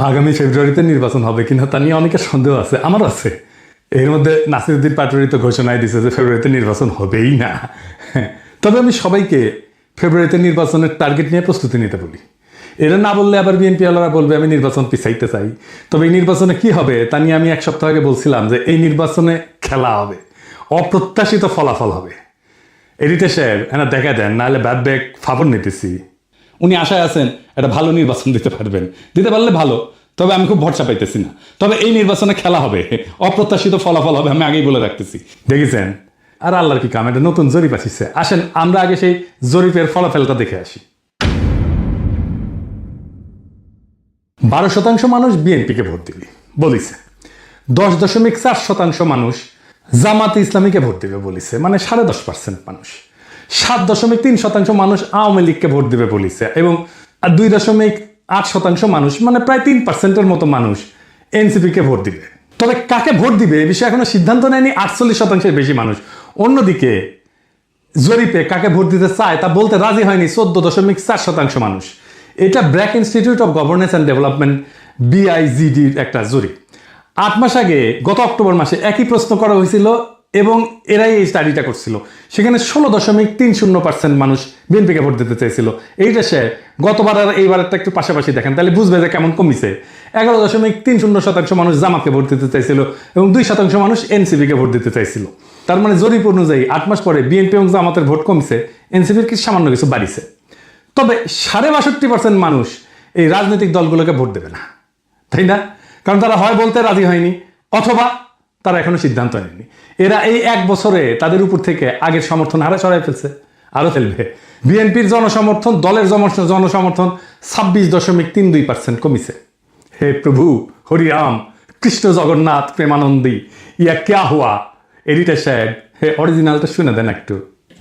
আগামী ফেব্রুয়ারিতে নির্বাচন হবে কিনা তা নিয়ে অনেকের সন্দেহ আছে, আমারও আছে। এর মধ্যে নাসিরউদ্দিন পাটোয়ারি তো ঘোষণায় দিচ্ছে যে ফেব্রুয়ারিতে নির্বাচন হবেই না। তবে আমি সবাইকে ফেব্রুয়ারিতে নির্বাচনের টার্গেট নিয়ে প্রস্তুতি নিতে বলি। এরা না বললে আবার বিএনপি ওয়ালারা বলবে আমি নির্বাচন পিছাইতে চাই। তবে এই নির্বাচনে কি হবে তা নিয়ে আমি এক সপ্তাহ আগে বলছিলাম যে এই নির্বাচনে খেলা হবে, অপ্রত্যাশিত ফলাফল হবে। এডিটর সাহেব এনা দেখা দেন, নাহলে ব্যাক ব্যাক ফাবর নিতেছি। উনি আশায় আছেন একটা ভালো নির্বাচন দিতে পারবেন, দিতে পারলে ভালো, তবে আমি খুব ভরসা পাইতেছি না। তবে এই নির্বাচনে খেলা হবে, অপ্রত্যাশিত ফলাফল হবে, আমি আগেই বলে রাখতেছি। দেখেছেন? আর আল্লাহর কি কাম, এটা নতুন জরিপ আসিছে। আসেন আমরা আগে সেই জরিপের ফলাফলটা দেখে আসি। 12% মানুষ বিএনপিকে ভোট দিবে বলিছে, 10.4% মানুষ জামাতে ইসলামীকে ভোট দিবে বলিছে, মানে 10.5% মানুষ। 7.3% মানুষ আওয়ামী লীগকে ভোট দিবে বলিছে, এবং 2.8% মানুষ, মানে প্রায় 3%-এর মতো মানুষ এনসিপিকে ভোট দিবে। তবে কাকে ভোট দিবে এ বিষয়ে এখনো সিদ্ধান্ত নেয়নি 48%-এর বেশি মানুষ। অন্যদিকে জরিপে কাকে ভোট দিতে চায় তা বলতে রাজি হয়নি 14.4% মানুষ। এটা BRAC institute of governance and development BIGDর একটা জরিপ। 8 মাস আগে গত অক্টোবর মাসে একই প্রশ্ন করা হয়েছিল এবং এরাই এই স্টাডিটা করছিল। সেখানে 16.30% মানুষ বিএনপিকে ভোট দিতে চাইছিল। এইটা সে গতবার আর এইবারটা একটু পাশাপাশি দেখেন, তাহলে বুঝবে যে কেমন কমিছে। 11.30% মানুষ জামাতকে ভোট দিতে চাইছিল এবং 2% মানুষ এনসিপিকে ভোট দিতে চাইছিল। তার মানে জরিপ অনুযায়ী 8 মাস পরে বিএনপি এবং জামাতের ভোট কমছে, এনসিপির কি সামান্য কিছু বাড়িছে। তবে 62% মানুষ এই রাজনৈতিক দলগুলোকে ভোট দেবে না, তাই না? কারণ তারা হয় বলতে রাজি হয়নি, অথবা তারা এখনো সিদ্ধান্ত নেয়নি। এরা এই 1 বছরে তাদের উপর থেকে আগের সমর্থন হারে সরাই ফেলছে, আরো ফেলবে। বিএনপির জনসমর্থন, দলের জনসমর্থন 26.32% কমিছে। হে প্রভু হরিরাম কৃষ্ণ জগন্নাথ প্রেমানন্দী ইয়া ক্যা হুয়া। এডিটর সাহেব হে অরিজিনালটা শুনে দেন একটু।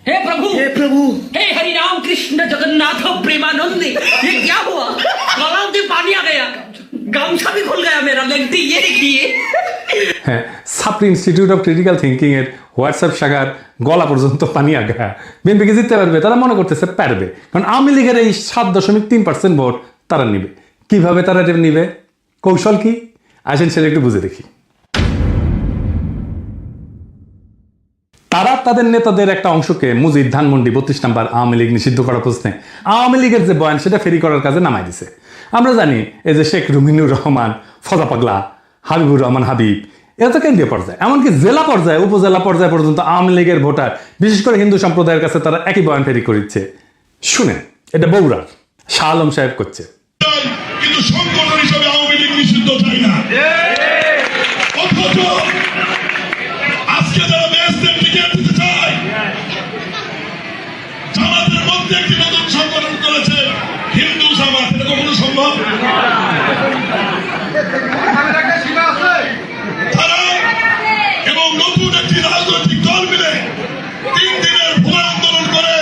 हे प्रभु हे हरि राम कृष्ण जगन्नाथ प्रेमानंदी, ये क्या हुआ? गलाव से पानी आ गया, गामछा भी खुल गया मेरा, लगती ये देखिए। হ্যাঁ, ছাত্র ইনস্টিটিউট অফ ক্রিটিক্যাল থিঙ্কিং এর হোয়াটসঅ্যাপ শাখার গলা পর্যন্ত পানি আগা। বিএনপিকে জিততে পারবে, তারা মনে করতেছে পারবে, কারণ আওয়ামী লীগের এই 7.3% ভোট তারা নিবে। কিভাবে তারা এটা নিবে, কৌশল কি, আসেন সেটা একটু বুঝে দেখি। তারা তাদের নেতাদের একটা অংশকে মুজিব, ধানমন্ডি, 32 নম্বর আওয়ামী লীগ নিষিদ্ধ করার প্রশ্নে আওয়ামী লীগের যে বয়ান সেটা ফেরি করার কাজে নামাই দিছে। আমরা জানি এই যে শেখ রুমিনুর রহমান, ফজা পাগলা, হাবিবুর রহমান হাবিব, এরা তো কেন্দ্রীয় পর্যায়ে, এমনকি জেলা পর্যায়ে, উপজেলা পর্যায়ে পর্যন্ত আওয়ামী লীগের ভোটার, বিশেষ করে হিন্দু সম্প্রদায়ের কাছে তারা একই বয়ান ফেরি করিচ্ছে। শুনেন, এটা বগুড়ার শাহ আলম সাহেব করছে। কিন্তু সংগঠন হিসেবে আওয়ামী লীগ নিষিদ্ধ চাই না। অথচ আজকে যারা দেশদের টিকিট দিতে চায়, জামাতের মধ্যে একটি নতুন সংগঠন করেছে হিন্দু জামাত, এটা কখনো সম্ভব? তারা এবং নতুন একটি রাজনৈতিক দল মিলে 3 দিনের ভুয়া আন্দোলন করে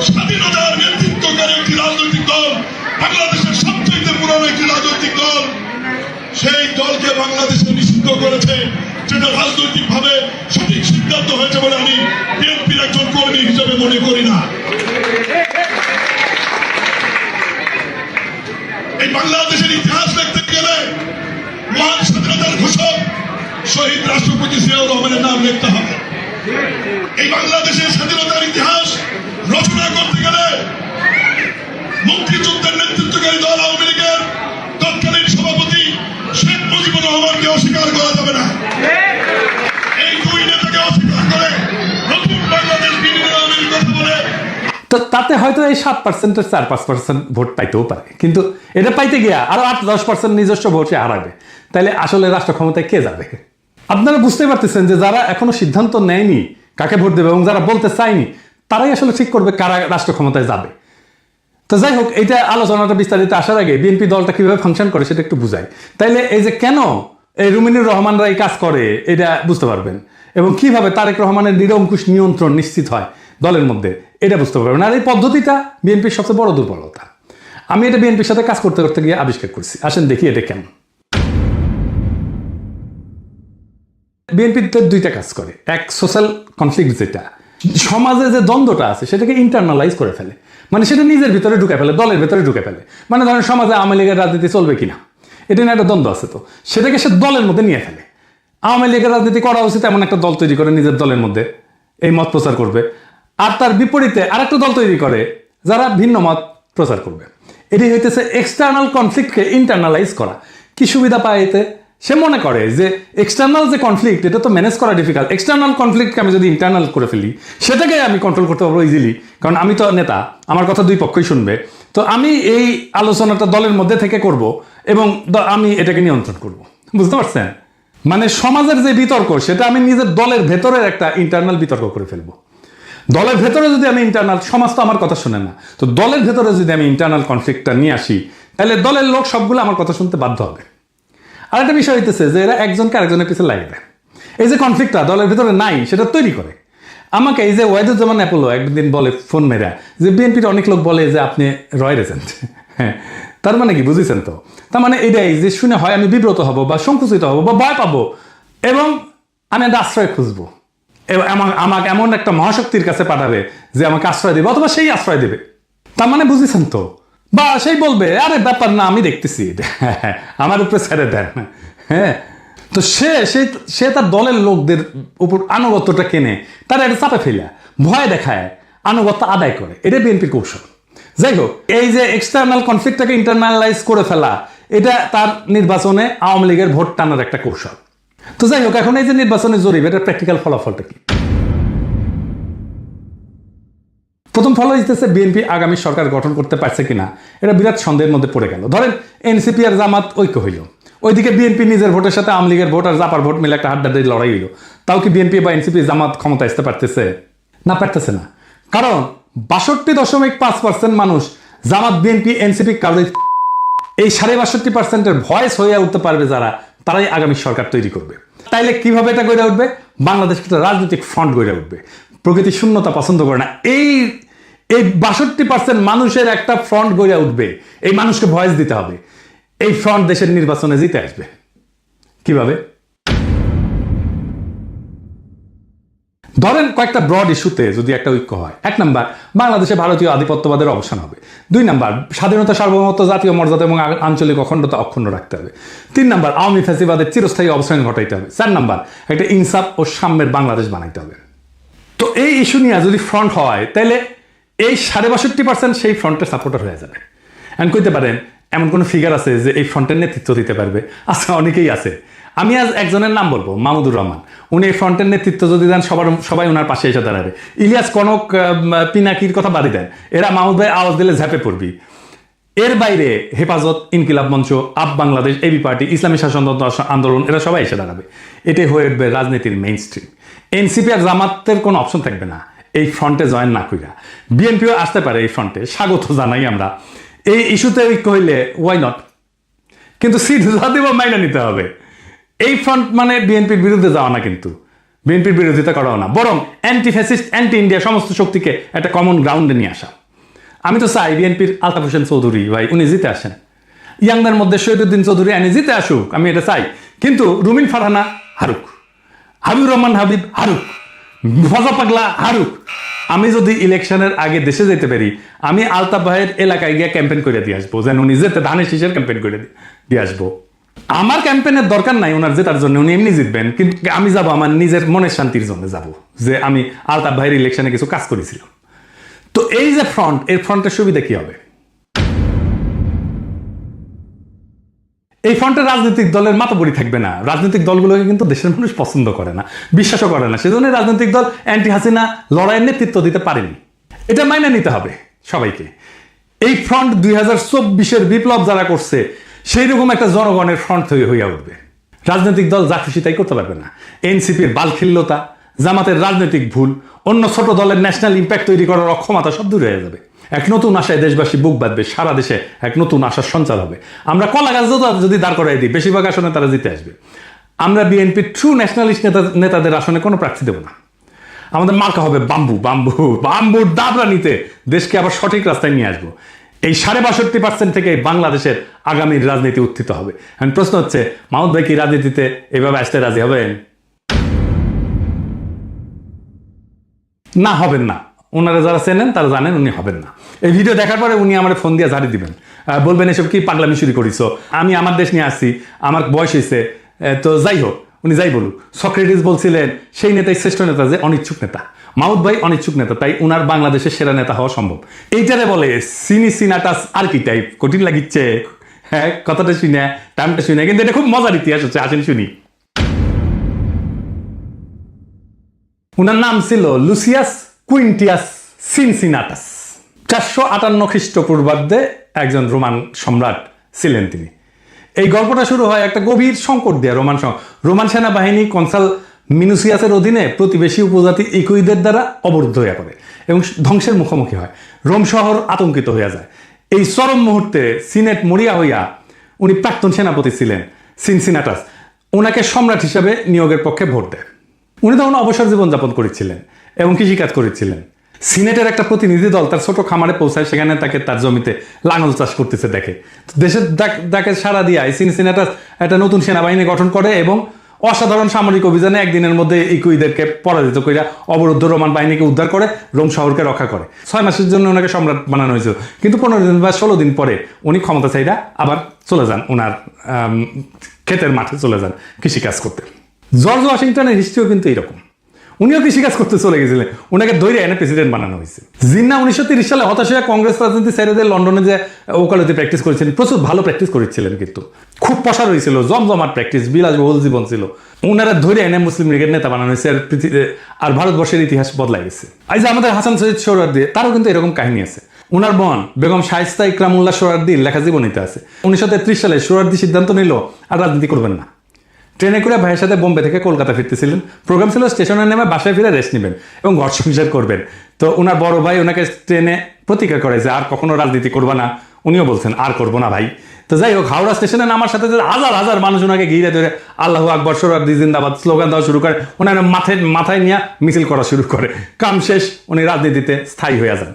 স্বাধীনতার নেতৃত্বকারী একটি রাজনৈতিক দল, বাংলাদেশের সবচেয়ে পুরনো একটি রাজনৈতিক দল, সেই দলকে বাংলাদেশে নিষিদ্ধ করেছে, যেটা রাজনৈতিক ভাবে সঠিক সিদ্ধান্ত হয়েছে বলে আমি বিএনপির একজন কর্মী হিসেবে মনে করি না। এই বাংলাদেশের ইতিহাস লিখতে গেলে মহান স্বাধীনতার ঘোষক শহীদ রাষ্ট্রপতি জিয়াউর রহমানের নাম লিখতে হবে। এই বাংলাদেশের স্বাধীনতার ইতিহাস রচনা করতে গেলে মুক্তিযুদ্ধের নেতৃত্বকারী দল আওয়ামী লীগের তৎকালীন সভাপতি শেখ মুজিবুর রহমানকে অস্বীকার করা যাবে না। এই 2 নেতাকে অস্বীকার করে নতুন বাংলাদেশ বিনির্মাণের কথা বলে তো তাতে হয়তো এই 7%-এর 4-5% ভোট পাইতেও পারে, কিন্তু এটা পাইতে গিয়া আরো 8-10% নিজস্ব ভোটে হারাবে। তাইলে আসলে রাষ্ট্র ক্ষমতায় কে যাবে? আপনারা বুঝতে পারতেছেন যে যারা এখনো সিদ্ধান্ত নেয়নি কাকে ভোট দেবে এবং যারা বলতে চায়নি, তারাই আসলে ঠিক করবে কারা রাষ্ট্র ক্ষমতায় যাবে। তো যাই হোক, এইটা আলোচনাটা বিস্তারিত আসার আগে বিএনপি দলটা কিভাবে ফাংশন করে সেটা একটু বুঝাই। তাইলে এই যে কেন এই রুমিনুর রহমানরা এই কাজ করে এটা বুঝতে পারবেন, এবং কিভাবে তারেক রহমানের নিরঙ্কুশ নিয়ন্ত্রণ নিশ্চিত হয় দলের মধ্যে এটা বুঝতে পারবেন। আর এই পদ্ধতিটা বিএনপির সবচেয়ে বড় দুর্বলতা। আমি এটা বিএনপির সাথে কাজ করতে করতে গিয়ে আবিষ্কার করছি। আসেন দেখি এটা কেমন। বিএনপিতে 2টা কাজ করে। এক, সোশ্যাল কনফ্লিক্ট, যেটা সমাজে যে দ্বন্দ্বটা আছে সেটাকে ইন্টারনালাইজ করে ফেলে, মানে সেটা নিজের ভিতরে ঢুকে ফেলে, দলের ভিতরে ঢুকে ফেলে। মানে ধরেন সমাজে আওয়ামী লীগের রাজনীতি চলবে কিনা, এটা নিয়ে একটা দ্বন্দ্ব আছে, তো সেটাকে সে দলের মধ্যে নিয়ে ফেলে। আওয়ামী লীগের রাজনীতি করা উচিত, এমন একটা দল তৈরি করে নিজের দলের মধ্যে এই মত প্রচার করবে, আর তার বিপরীতে আরেকটা দল তৈরি করে যারা ভিন্ন মত প্রচার করবে। এটি হইতেছে এক্সটার্নাল কনফ্লিক্টকে ইন্টারনালাইজ করা। কি সুবিধা পায় এতে? সে মনে করে যে এক্সটার্নাল যে কনফ্লিক্ট, এটা তো ম্যানেজ করা ডিফিকাল্ট, এক্সটার্নাল কনফ্লিক্টকে আমি যদি ইন্টারনাল করে ফেলি সেটাকে আমি কন্ট্রোল করতে পারবো ইজিলি, কারণ আমি তো নেতা, আমার কথা দুই পক্ষই শুনবে। তো আমি এই আলোচনাটা দলের মধ্যে থেকে করব এবং আমি এটাকে নিয়ন্ত্রণ করব। বুঝতে পারছেন? মানে সমাজের যে বিতর্ক, সেটা আমি নিজের দলের ভেতরের একটা ইন্টারনাল বিতর্ক করে ফেলবো। দলের ভেতরে যদি আমি ইন্টারনাল, সমাজ তো আমার কথা শুনে না, তো দলের ভেতরে যদি আমি ইন্টারনাল কনফ্লিক্টটা নিয়ে আসি, তাহলে দলের লোক সবগুলো আমার কথা শুনতে বাধ্য হবে। আর একটা বিষয় হইতেছে যে এরা একজনকে আরেকজনের পিছনে লাগিয়ে দেয়। এই যে কনফ্লিক্টটা দলের ভেতরে নাই, সেটা তৈরি করে। আমাকে এই যে ওয়াহিদুজ্জামান অ্যাপোলো একদিন বলে ফোন মেরা যে বিএনপির অনেক লোক বলে যে আপনি রয়ের এজেন্ট। হ্যাঁ, তার মানে কি বুঝেছেন? তো তার মানে এটাই যে শুনে হয় আমি বিব্রত হব বা সংকুচিত হব বা ভয় পাবো এবং আমি একটা আশ্রয় খুঁজবো, আমাকে এমন একটা মহাশক্তির কাছে পাঠাবে যে আমাকে আশ্রয় দেবে, অথবা সেই আশ্রয় দেবে। তার মানে বুঝেছেন তো? বা সেই বলবে আরে ব্যাপার না, আমি দেখতেছি, আমার উপরে ছেড়ে দেন। হ্যাঁ, তো সে তার দলের লোকদের উপর আনুগত্যটা কেনে, তারা এটা চাপে ফেলে ভয় দেখায়, আনুগত্য আদায় করে। এটা বিএনপির কৌশল। যাই হোক, এই যে এক্সটার্নাল কনফ্লিক্টটাকে ইন্টারনালাইজ করে ফেলা, এটা তার নির্বাচনে আওয়ামী লীগের ভোট টানার একটা কৌশল। তো যাই হোক, এখন এই যে নির্বাচনের জরিপ, এটার প্র্যাকটিক্যাল ফলাফলটা কি? প্রথম ফল হইতেছে বিএনপি আগামী সরকার গঠন করতে পারছে কিনা, এটা বিরাট সন্দেহের মধ্যে পড়ে গেল। ধরেন এনসিপি আর জামাত ঐক্য হইল, ওইদিকে বিএনপি নিজের ভোটের সাথে আওয়ামী লীগের ভোট আর জাপার ভোট মিলে একটা হাড্ডাহাড্ডি লড়াই হইল। তাও কি বিএনপি বা এনসিপি জামাত ক্ষমতা আসতে পারতেছে? না, পারতেছে না। কারণ 62.5% মানুষ জামাত, বিএনপি, এনসিপি কারোর এই 62.5%-এর ভয়েস হয়ে উঠতে পারবে যারা, তারাই আগামী সরকার তৈরি করবে। তাইলে কিভাবে এটা গড়ে উঠবে? বাংলাদেশ একটা রাজনৈতিক ফ্রন্ট গড়ে উঠবে। প্রকৃতি শূন্যতা পছন্দ করে না। এই 62% মানুষের একটা ফ্রন্ট গড়ে উঠবে। এই মানুষকে ভয়েস দিতে হবে। এই ফ্রন্ট দেশের নির্বাচনে জিতে আসবে। কিভাবে? ধরেন কয়েকটা ব্রড ইস্যুতে যদি একটা ঐক্য হয়। 1 নাম্বার, বাংলাদেশে ভারতীয় আধিপত্যবাদের অবসান হবে। 2 নাম্বার, স্বাধীনতা, সার্বভৌমত্ব, জাতীয় মর্যাদা এবং আঞ্চলিক অখণ্ডতা অক্ষুণ্ণ রাখতে হবে। 3 নাম্বার, আওয়ামী ফ্যাসিবাদের চিরস্থায়ী অবসান ঘটাইতে হবে। 4 নাম্বার, একটা ইনসাফ ও সাম্যের বাংলাদেশ বানাইতে হবে। তো এই ইস্যু নিয়ে যদি ফ্রন্ট হয়, তাহলে এই 62% সেই ফ্রন্টের সাপোর্টার হয়ে যাবে। এখন কইতে পারেন এমন কোনো ফিগার আছে যে এই ফ্রন্টের নেতৃত্ব দিতে পারবে? আচ্ছা, অনেকেই আছে। আমি আজ একজনের নাম বলবো, মাহমুদুর রহমান। উনি এই ফ্রন্টের নেতৃত্ব যদি দেন, সবাই ওনার পাশে এসে দাঁড়াবে। ইলিয়াস, কনক, পিনাকির কথা বাড়ি দেন, এরা মাহমুদ ভাই আওয়াজ দিলে ঝাঁপে পড়বি। এর বাইরে হেফাজত, ইনকিলাব মঞ্চ, আপ বাংলাদেশ, এবি পার্টি, ইসলামী শাসনতন্ত্র আন্দোলন, এরা সবাই এসে দাঁড়াবে। এটাই হয়ে উঠবে রাজনীতির মেইন স্ট্রিম। এনসিপি আর জামাতের কোনো অপশন থাকবে না এই ফ্রন্টে জয়েন না কইরা। বিএনপিও আসতে পারে এই ফ্রন্টে, স্বাগত জানাই আমরা। এই ইস্যুতে ঐক্য হইলে ওয়াই নট, কিন্তু সিট দিব মাইনা নিতে হবে। এই ফ্রন্ট মানে বিএনপির বিরুদ্ধে যাওয়া না, কিন্তু বিএনপির বিরোধিতা করাও না, বরং অ্যান্টি ফ্যাসিস্ট, অ্যান্টি ইন্ডিয়া সমস্ত শক্তিকে একটা কমন গ্রাউন্ডে নিয়ে আসা। আমি তো চাই বিএনপির আলতাফ হোসেন চৌধুরী ভাই উনি জিতে আসেন, ইয়াংদের মধ্যে শহীদুদ্দিন চৌধুরী আনি জিতে আসুক, আমি এটা চাই। কিন্তু রুমিন ফারহানা হারুক, হাবিবুর রহমান হাবিব হারুক, ফজা পাগলা হারুক। আমি যদি ইলেকশনের আগে দেশে যেতে পারি, আমি আলতাফ ভাইয়ের এলাকায় গিয়ে ক্যাম্পেইন করে দিয়ে আসবো, যেন উনি যেতে ধানের শীষের ক্যাম্পেইন করে দিয়ে আসবো। আমার ক্যাম্পেইনের দরকার নাই ওনার জেতার জন্য, উনি এমনি জিতবেন, কিন্তু আমি যাব আমার নিজের মনের শান্তির জন্য যাব, যে আমি আলতাফ ভাইয়ের ইলেকশনে কিছু কাজ করেছিলাম। তো এই যে ফ্রন্ট, এই ফ্রন্টের সুবিধা কি হবে? এই ফ্রন্টের রাজনৈতিক দলের মাতবরি থাকবে না। রাজনৈতিক দলগুলোকে কিন্তু দেশের মানুষ পছন্দ করে না, বিশ্বাসও করে না। সেজন্য রাজনৈতিক দল অ্যান্টি হাসিনা লড়াইয়ের নেতৃত্ব দিতে পারেনি। এটা মাইনে নিতে হবে সবাইকে। এই ফ্রন্ট 2024-এর বিপ্লব যারা করছে, সেই রকম একটা জনগণের ফ্রন্ট হইয়া উঠবে। রাজনৈতিক দল যা খুশি তাই করতে পারবে না। এনসিপির বালখিল্যতা, জামাতের রাজনৈতিক ভুল, অন্য ছোট দলের ন্যাশনাল ইম্প্যাক্ট তৈরি করার অক্ষমতা সব দূরে হয়ে যাবে। এক নতুন আশায় দেশবাসী বুক বাঁধবে, সারা দেশে এক নতুন আশার সঞ্চার হবে। আমরা কলা গাছ যদি দাঁড় করাই দিই, বেশিরভাগ আসনে তারা জিতে আসবে। আমরা বিএনপির ট্রু ন্যাশনালিস্ট নেতাদের আসনে কোনো প্রার্থী দেব না। আমাদের মার্কা হবে বাম্বু, বাম্বু, বাম্বুর দাবরা নিতে দেশকে আবার সঠিক রাস্তায় নিয়ে আসবো। এই 62% থেকে বাংলাদেশের আগামীর রাজনীতি উত্থিত হবে। এখন প্রশ্ন হচ্ছে, মাহমুদ ভাই কি রাজনীতিতে এভাবে আসতে রাজি হবেন? না, হবেন না। ওনারা যারা চেনেন তারা জানেন উনি হবেন না। এই ভিডিও দেখার পরে উনি আমার ফোন দিয়ে ঝাড়ি দিবেন, বলবেন এসব কি পাগলামি শুরু করিস, আমি আমার দেশ নিয়ে আসছি, আমার বয়স হয়েছে। তো যাই হোক, উনি যাই বলুক, সক্রেটিস বলছিলেন সেই নেতাই শ্রেষ্ঠ নেতা যে অনিচ্ছুক নেতা। মাউদ ভাই অনিচ্ছুক নেতা, তাই উনার বাংলাদেশের সেরা নেতা হওয়া সম্ভব। এইটারে বলে সিনাটাস আর্কিটাইপ। কঠিন লাগিচ্ছে হ্যাঁ কথাটা শুনে, টাইমটা শুনে, কিন্তু এটা খুব মজার ইতিহাস হচ্ছে, আসেন শুনি। উনার নাম ছিল লুসিয়াস কুইন্টিয়াস সিনসিনাটাস। 458 খ্রিস্টপূর্বাব্দে একজন রোমান সম্রাট ছিলেন তিনি। এই গল্পটা শুরু হয় একটা গভীর সংকট দিয়ে। রোমান সেনাবাহিনী কনসাল মিনুসিয়াসের অধীনে প্রতিবেশী উপজাতি ইকুইদের দ্বারা অবরুদ্ধ হয়ে পড়ে এবং ধ্বংসের মুখোমুখি হয়। রোম শহর আতঙ্কিত হয়ে যায়। এই চরম মুহূর্তে সিনেট মরিয়া হইয়া, উনি প্রাক্তন সেনাপতি ছিলেন সিনসিনাটাস, ওনাকে সম্রাট হিসাবে নিয়োগের পক্ষে ভোট দেয়। উনি তখন অবসর জীবনযাপন করেছিলেন এবং কৃষিকাজ করেছিলেন। সিনেটের একটা প্রতিনিধি দল তার ছোট খামারে পৌঁছায়, সেখানে তাকে তার জমিতে লাঙল চাষ করতেছে দেখে। দেশের ডাকে সাড়া দিয়ে সিনসিনাটাস একটা নতুন সেনাবাহিনী গঠন করে এবং অসাধারণ সামরিক অভিযানে একদিনের মধ্যে ইকুইদেরকে পরাজিত করে অবরুদ্ধ রোমান বাহিনীকে উদ্ধার করে রোম শহরকে রক্ষা করে। 6 মাসের জন্য ওনাকে সম্রাট বানানো হয়েছিল, কিন্তু 15 দিন বা 16 দিন পরে উনি ক্ষমতা চাইরা আবার চলে যান, ওনার ক্ষেতের মাঠে চলে যান কৃষিকাজ করতে। জর্জ ওয়াশিংটনের হিস্ট্রিও কিন্তু এইরকম। উনিও কৃষিকাজ করতে চলে গেছিলেন, ওনাকে ধৈর্য এনে প্রেসিডেন্ট বানানো হয়েছে। জিন্না 1930 সালে হতাশ হয়ে কংগ্রেস রাজনীতি ছেড়ে দিয়ে লন্ডনে যে ওকালতি প্র্যাকটিস করেছিলেন, প্রচুর ভালো প্র্যাকটিস করেছিলেন, কিন্তু খুব প্রসার হয়েছিল, জমজমাট প্র্যাকটিস, বিলাসবহুল জীবন ছিল। ওনারা ধৈর্য এনে মুসলিম লীগের নেতা বানানো হয়েছে, আর ভারতবর্ষের ইতিহাস বদলাই গেছে। এই যে আমাদের হাসান সৈয়দ সোহরাওয়ার্দী, তারও কিন্তু এরকম কাহিনী আছে। ওনার বোন বেগম শায়েস্তা ইকরামুল্লাহ সোহরাওয়ার্দীর লেখা জীবনীতে আছে 1933 সালে সোহরাওয়ার্দী সিদ্ধান্ত নিল আর রাজনীতি করবেন না। ট্রেনে করে ভাইয়ের সাথে বোম্বে থেকে কলকাতা ফিরতেছিলেন। প্রোগ্রাম ছিল স্টেশনে নেমে বাসায় ফিরে রেস্ট নেবেন এবং ঘর সংসার করবেন। তো ওনার বড় ভাই ওনাকে ট্রেনে প্রতিজ্ঞা করে যে আর কখনো রাজনীতি করবা না। উনিও বলছেন আর করবো না ভাই। তো যাই হোক, হাওড়া স্টেশনে নামার সাথে হাজার হাজার মানুষ ওনাকে ঘিরে ধরে আল্লাহু আকবর, সোহরাওয়ার্দী জিন্দাবাদ স্লোগান দেওয়া শুরু করে। ওনার মাথায় নিয়ে মিছিল করা শুরু করে। কাম শেষ, উনি রাজনীতিতে স্থায়ী হয়ে যান।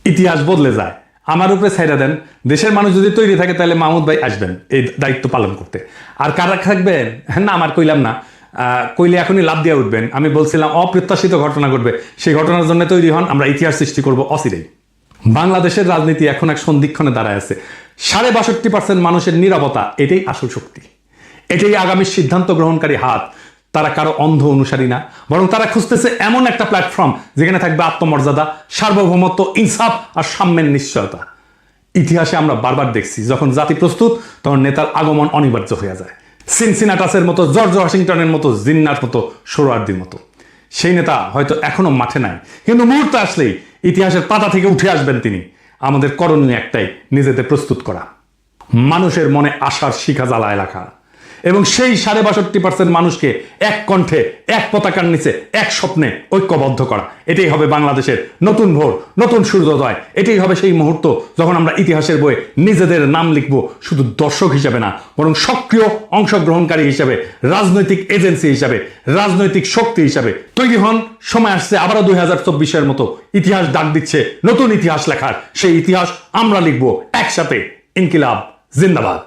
ইতিহাস বদলে যায়। আমার উপরে ছাইড়া দেন, দেশের মানুষ যদি তৈরি থাকে তাহলে মাহমুদ ভাই আসবেন এই দায়িত্ব পালন করতে। আর কারা থাকবেন না আমার কইলাম না, কইলে এখনই লাভ দিয়ে উঠবেন। আমি বলছিলাম অপ্রত্যাশিত ঘটনা ঘটবে, সেই ঘটনার জন্য তৈরি হন, আমরা ইতিহাস সৃষ্টি করব অচিরেই। বাংলাদেশের রাজনীতি এখন এক সন্ধিক্ষণে দাঁড়ায় আছে। 62% মানুষের নীরবতা, এটাই আসল শক্তি, এটাই আগামী সিদ্ধান্ত গ্রহণকারী হাত। তারা কারো অন্ধ অনুসারী না, বরং তারা খুঁজতেছে এমন একটা প্ল্যাটফর্ম যেখানে থাকবে আত্মমর্যাদা, সার্বভৌমত্ব, ইনসাফ আর সাম্যের নিশ্চয়তা। ইতিহাসে আমরা বারবার দেখছি, যখন জাতি প্রস্তুত তখন নেতার আগমন অনিবার্য হয়ে যায়। সিনসিনাটাসের মতো, জর্জ ওয়াশিংটনের মতো, জিন্নার মতো, সোহরাওয়ার্দীর মতো। সেই নেতা হয়তো এখনো মাঠে নাই, কিন্তু মুহূর্ত আসলেই ইতিহাসের পাতা থেকে উঠে আসবেন তিনি। আমাদের করণীয় একটাই, নিজেদের প্রস্তুত করা, মানুষের মনে আশার শিখা জ্বালায় রাখা এবং সেই 62% মানুষকে এক কণ্ঠে, এক পতাকার নিচে, এক স্বপ্নে ঐক্যবদ্ধ করা। এটাই হবে বাংলাদেশের নতুন ভোর, নতুন সূর্যোদয়। এটাই হবে সেই মুহূর্ত যখন আমরা ইতিহাসের বইয়ে নিজেদের নাম লিখব, শুধু দর্শক হিসাবে না, বরং সক্রিয় অংশগ্রহণকারী হিসাবে, রাজনৈতিক এজেন্সি হিসাবে, রাজনৈতিক শক্তি হিসাবে তৈরি হন। সময় আসছে আবারও 2024-এর মতো, ইতিহাস ডাক দিচ্ছে নতুন ইতিহাস লেখার। সেই ইতিহাস আমরা লিখব একসাথে। ইনকিলাব জিন্দাবাদ।